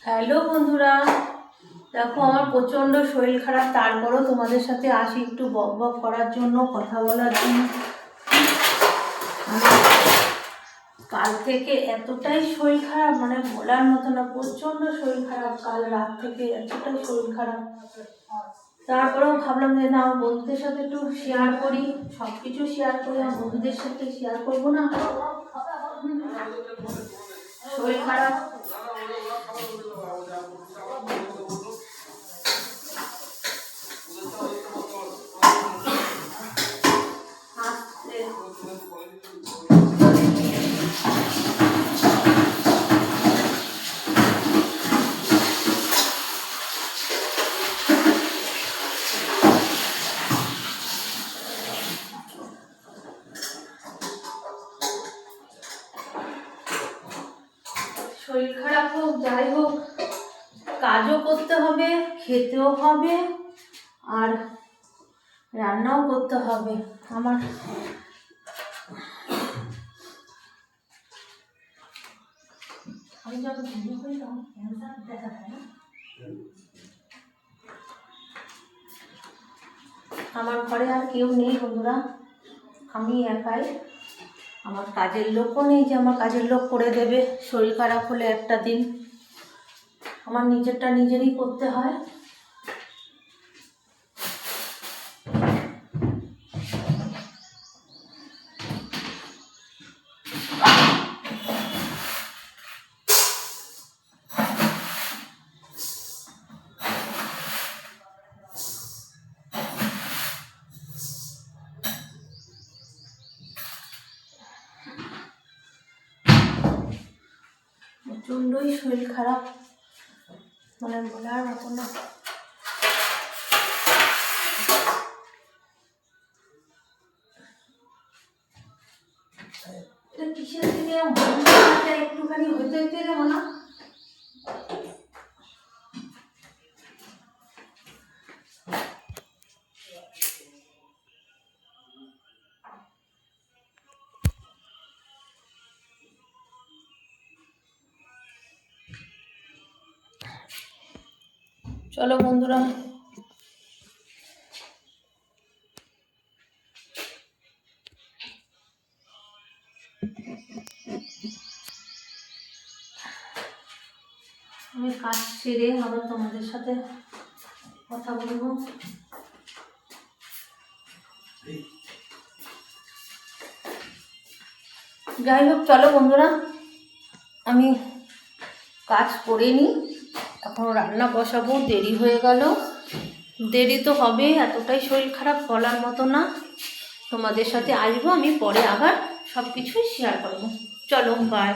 Hello বন্ধুরা, দেখো আমার প্রচণ্ড শরীর খারাপ, তারপরও তোমাদের সাথে আসি একটু বক বক করার জন্য, কথা বলার জন্য। কাল থেকে এতটাই শরীর খারাপ, মানে বলার মতো না, প্রচণ্ড শরীর খারাপ। কাল রাত থেকে এতটাই শরীর খারাপ, তারপরেও ভাবলাম যে না, বন্ধুদের সাথে একটু শেয়ার করি, সব কিছু শেয়ার করি। আমার বন্ধুদের সাথে শেয়ার করবো না? শরীর খারাপ। শরীর খারাপ হোক যাই হোক, কাজও করতে হবে, খেতেও হবে, আর রান্নাও করতে হবে। আমার আমার ঘরে আর কেউ নেই বন্ধুরা, আমি একাই। আমার কাজের লোকও নেই যে আমার কাজের লোক করে দেবে শরীর খারাপ হলে একটা দিন। আমার নিজেরটা নিজেরই করতে হয়। প্রচণ্ডই শরীর খারাপ, মানে বলার মতো না। কিসের থেকে একটুখানি হইতে হইতে যাবো না। চলো বন্ধুরা, আমি কাজ সেরে আবার তোমাদের সাথে কথা বলবো। যাই হোক, চলো বন্ধুরা, আমি কাজ করে নিই। এখন রান্না বসাবো, দেরি হয়ে গেল। দেরি তো হবে, এতটাই শরীর খারাপ বলার মতো না। তোমাদের সাথে আসবো আমি পরে, আবার সব কিছুই শেয়ার করবো। চলো, বাই।